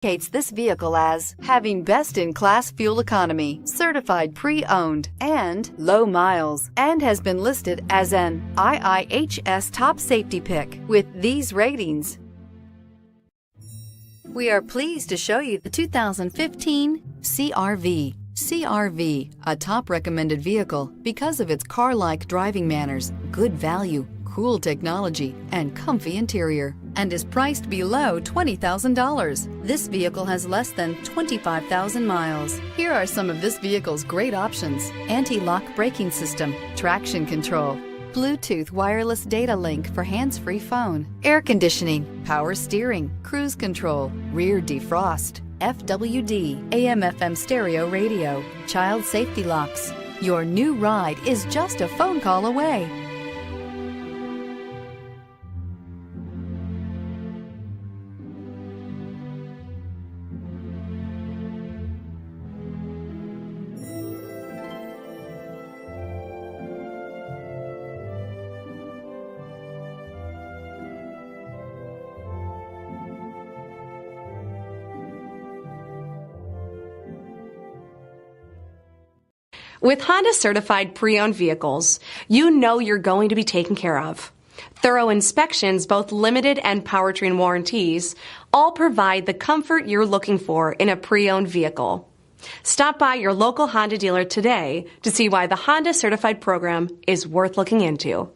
indicates this vehicle as having best-in-class fuel economy, certified pre-owned, and low miles, and has been listed as an IIHS top safety pick with these ratings. We are pleased to show you the 2015 CR-V. CR-V, a top recommended vehicle because of its car-like driving manners, good value, cool technology, and comfy interior, and is priced below $20,000. This vehicle has less than 25,000 miles. Here are some of this vehicle's great options: anti-lock braking system, traction control, Bluetooth wireless data link for hands-free phone, air conditioning, power steering, cruise control, rear defrost, FWD, AM/FM stereo radio, child safety locks. Your new ride is just a phone call away. With Honda certified pre-owned vehicles, you know you're going to be taken care of. Thorough inspections, both limited and powertrain warranties, all provide the comfort you're looking for in a pre-owned vehicle. Stop by your local Honda dealer today to see why the Honda certified program is worth looking into.